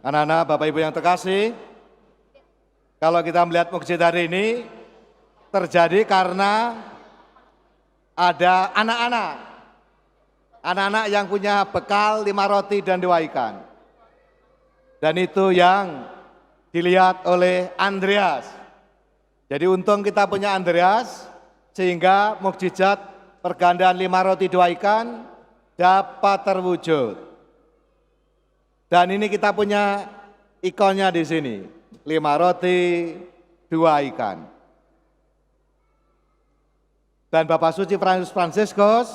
Anak-anak, Bapak Ibu yang terkasih, kalau kita melihat mukjizat hari ini terjadi karena ada anak-anak yang punya bekal 5 roti dan 2 ikan. Dan itu yang dilihat oleh Andreas. Jadi untung kita punya Andreas, sehingga mukjizat pergandaan 5 roti 2 ikan dapat terwujud. Dan ini kita punya ikonnya di sini, 5 roti, 2 ikan. Dan Bapak Suci Fransiskus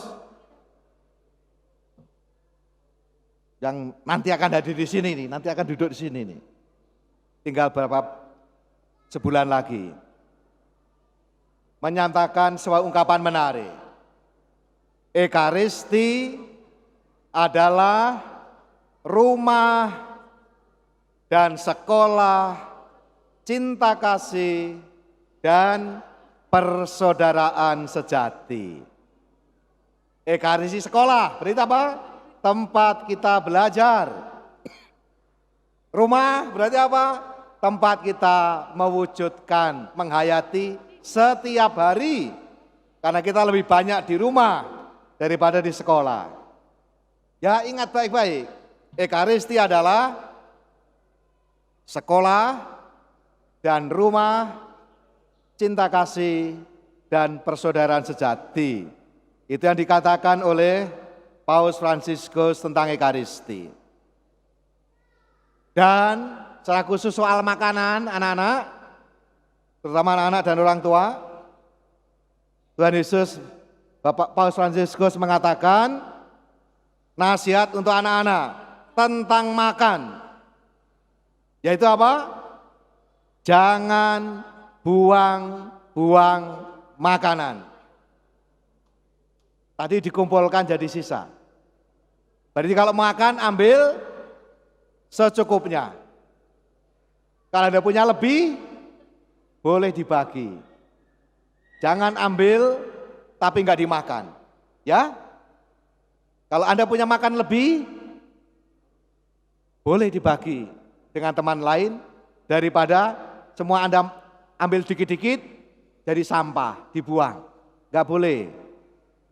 yang nanti akan hadir di sini nih, nanti akan duduk di sini nih. Tinggal sebulan lagi. Menyatakan sebuah ungkapan menarik. Ekaristi adalah rumah dan sekolah cinta kasih dan persaudaraan sejati. Ekaristi sekolah, berarti apa? Tempat kita belajar. Rumah berarti apa? Tempat kita mewujudkan, menghayati setiap hari. Karena kita lebih banyak di rumah daripada di sekolah. Ya, ingat baik-baik, Ekaristi adalah sekolah dan rumah cinta kasih dan persaudaraan sejati. Itu yang dikatakan oleh Paus Fransiskus tentang Ekaristi. Dan secara khusus soal makanan anak-anak, terutama anak-anak dan orang tua, Tuhan Yesus, Bapak Paus Fransiskus mengatakan, nasihat untuk anak-anak tentang makan, yaitu apa? Jangan buang-buang makanan. Tadi dikumpulkan jadi sisa. Berarti kalau makan ambil secukupnya. Kalau Anda punya lebih, boleh dibagi. Jangan ambil tapi enggak dimakan. Ya? Kalau Anda punya makan lebih, boleh dibagi dengan teman lain daripada semua Anda ambil dikit-dikit jadi sampah, dibuang. Enggak boleh.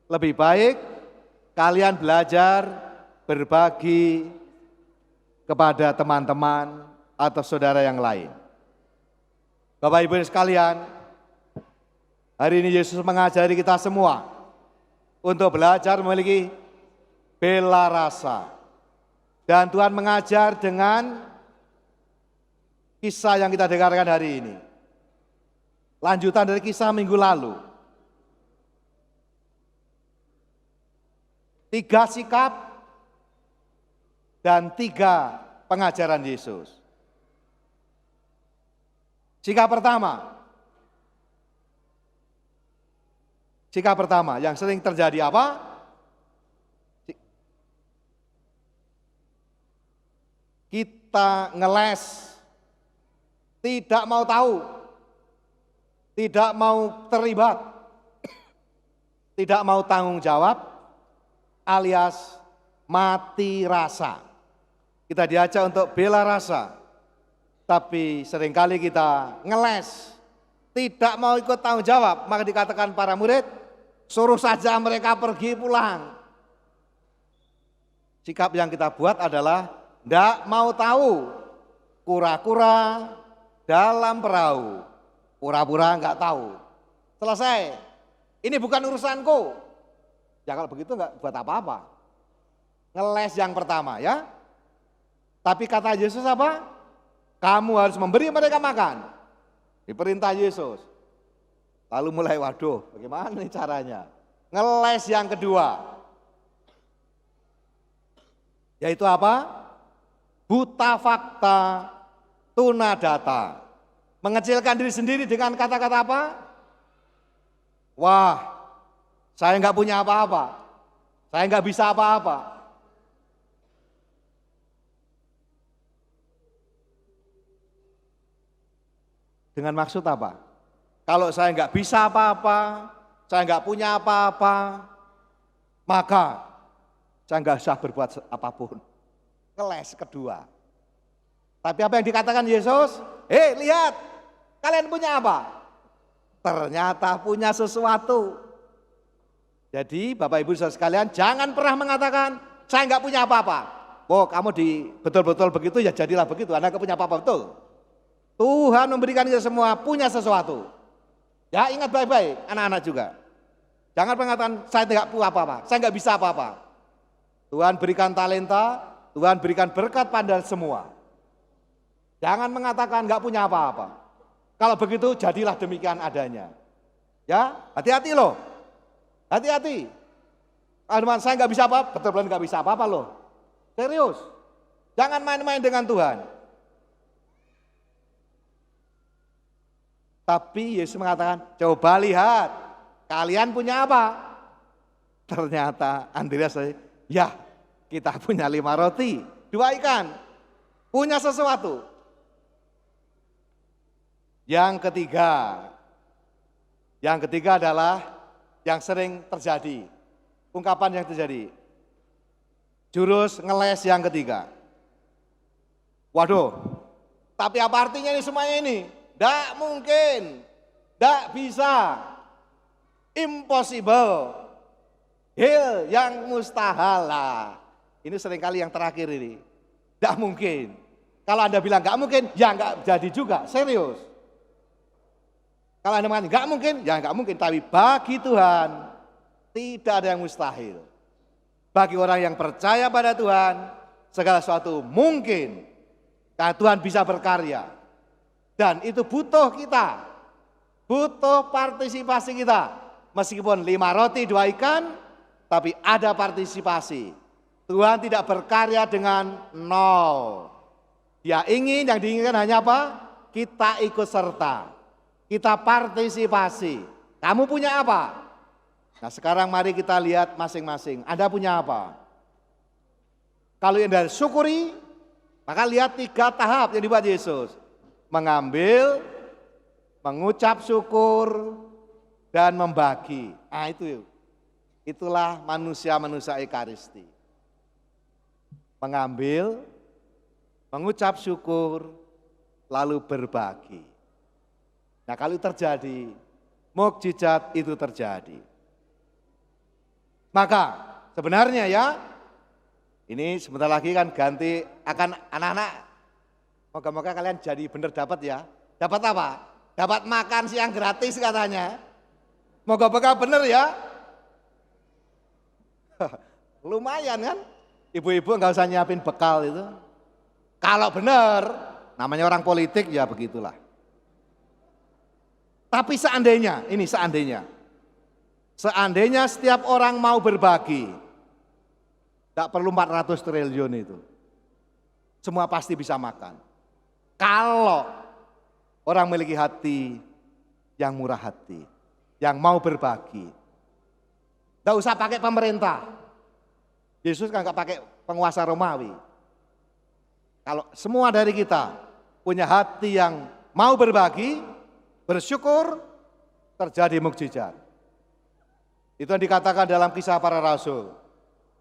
Lebih baik kalian belajar berbagi kepada teman-teman atau saudara yang lain. Bapak Ibu sekalian, hari ini Yesus mengajari kita semua untuk belajar memiliki bela rasa. Dan Tuhan mengajar dengan kisah yang kita dengarkan hari ini. Lanjutan dari kisah minggu lalu. 3 sikap dan 3 pengajaran Yesus. Sikap pertama yang sering terjadi apa? Kita ngeles, tidak mau tahu, tidak mau terlibat, tidak mau tanggung jawab, alias mati rasa. Kita diajak untuk bela rasa, tapi seringkali kita ngeles, tidak mau ikut tanggung jawab. Maka dikatakan para murid, suruh saja mereka pergi pulang. Sikap yang kita buat adalah tidak mau tahu, kura-kura dalam perahu, pura-pura enggak tahu. Selesai, ini bukan urusanku. Ya kalau begitu enggak buat apa-apa. Ngeles yang pertama ya. Tapi kata Yesus apa? Kamu harus memberi mereka makan. Diperintah Yesus. Lalu mulai, waduh bagaimana nih caranya? Ngeles yang kedua. Yaitu apa? Buta fakta, tuna data. Mengecilkan diri sendiri dengan kata-kata apa? Wah, saya enggak punya apa-apa. Saya enggak bisa apa-apa. Dengan maksud apa? Kalau saya enggak bisa apa-apa, saya enggak punya apa-apa, maka saya enggak usah berbuat apapun. Keles kedua. Tapi apa yang dikatakan Yesus? Hei lihat, kalian punya apa? Ternyata punya sesuatu. Jadi Bapak Ibu saudara sekalian, jangan pernah mengatakan saya nggak punya apa-apa. Oh kamu betul-betul begitu ya jadilah begitu, Anda nggak punya apa-apa, betul. Tuhan memberikan kita semua punya sesuatu. Ya ingat baik-baik anak-anak juga. Jangan mengatakan saya tidak punya apa-apa, saya nggak bisa apa-apa. Tuhan berikan talenta, Tuhan berikan berkat pada semua. Jangan mengatakan nggak punya apa-apa. Kalau begitu jadilah demikian adanya. Ya, hati-hati loh. Hati-hati. Kalau saya nggak bisa apa, betul-betul nggak bisa apa-apa loh. Serius. Jangan main-main dengan Tuhan. Tapi Yesus mengatakan, coba lihat, kalian punya apa? Ternyata Andreas, ya kita punya 5 roti, 2 ikan, punya sesuatu. Yang ketiga adalah yang sering terjadi, ungkapan yang terjadi. Jurus ngeles yang ketiga. Waduh, tapi apa artinya ini semuanya ini? Tidak mungkin, tidak bisa, impossible, hal yang mustahil lah. Ini seringkali yang terakhir ini, tidak mungkin. Kalau Anda bilang nggak mungkin, ya nggak jadi juga, serius. Kalau Anda mengatakan nggak mungkin, ya nggak mungkin. Tapi bagi Tuhan tidak ada yang mustahil. Bagi orang yang percaya pada Tuhan, segala sesuatu mungkin. Karena Tuhan bisa berkarya. Dan itu butuh kita, butuh partisipasi kita. Meskipun 5 roti 2 ikan, tapi ada partisipasi. Tuhan tidak berkarya dengan 0. Dia ingin, yang diinginkan hanya apa? Kita ikut serta, kita partisipasi. Kamu punya apa? Nah sekarang mari kita lihat masing-masing. Anda punya apa? Kalau Anda syukuri, maka lihat 3 tahap yang dibuat Yesus. Mengambil, mengucap syukur, dan membagi. Nah itulah manusia-manusia Ekaristi. Mengambil, mengucap syukur, lalu berbagi. Nah kalau terjadi, mukjizat itu terjadi. Maka sebenarnya ya, ini sebentar lagi kan ganti akan anak-anak. Moga-moga kalian jadi benar dapat ya. Dapat apa? Dapat makan siang gratis katanya. Moga-moga benar ya. Lumayan kan? Ibu-ibu nggak usah nyiapin bekal itu. Kalau benar, namanya orang politik ya begitulah. Tapi seandainya, ini seandainya setiap orang mau berbagi, tidak perlu 400 triliun itu. Semua pasti bisa makan. Kalau orang memiliki hati yang murah hati, yang mau berbagi. Tidak usah pakai pemerintah. Yesus kan nggak pakai penguasa Romawi. Kalau semua dari kita punya hati yang mau berbagi, bersyukur, terjadi mukjizat. Itu yang dikatakan dalam Kisah Para Rasul.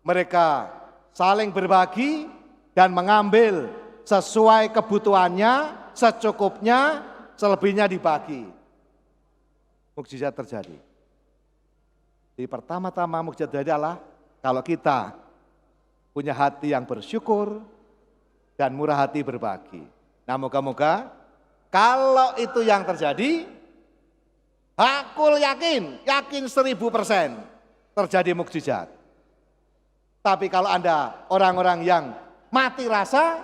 Mereka saling berbagi dan mengambil sesuai kebutuhannya, secukupnya, selebihnya dibagi. Mukjizat terjadi. Jadi pertama-tama mukjizat terjadi adalah kalau kita punya hati yang bersyukur dan murah hati berbagi. Nah moga-moga kalau itu yang terjadi, aku yakin 1000% terjadi mukjizat. Tapi kalau Anda orang-orang yang mati rasa,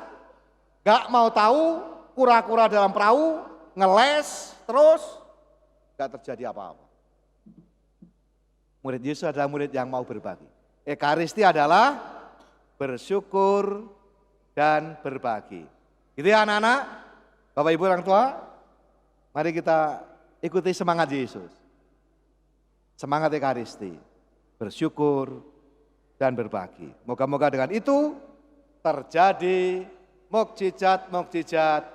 gak mau tahu, kura-kura dalam perahu, ngeles terus, gak terjadi apa-apa. Murid Yesus adalah murid yang mau berbagi. Ekaristi adalah bersyukur dan berbagi. Gitu ya anak-anak, Bapak Ibu orang tua, mari kita ikuti semangat Yesus. Semangat Ekaristi, bersyukur dan berbagi. Moga-moga dengan itu terjadi mukjizat-mukjizat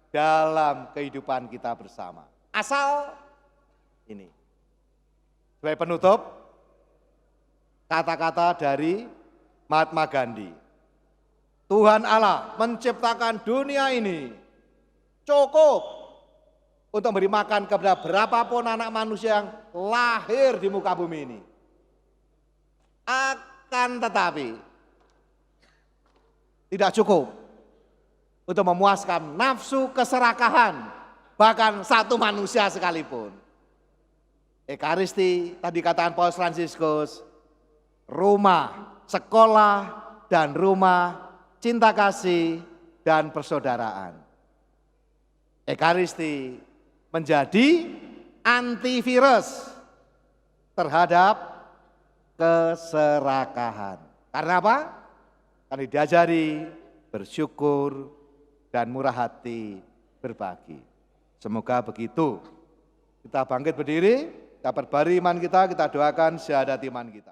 dalam kehidupan kita bersama. Asal ini. Sebagai penutup, kata-kata dari Mahatma Gandhi. Tuhan Allah menciptakan dunia ini cukup untuk beri makan kepada berapapun anak manusia yang lahir di muka bumi ini. Akan tetapi tidak cukup untuk memuaskan nafsu keserakahan bahkan satu manusia sekalipun. Ekaristi, tadi katakan Paus Fransiskus, rumah, sekolah, dan rumah, cinta kasih, dan persaudaraan. Ekaristi menjadi antivirus terhadap keserakahan. Karena apa? Karena diajari bersyukur dan murah hati berbagi. Semoga begitu. Kita bangkit berdiri, kita perbarui iman kita doakan syahadat iman kita.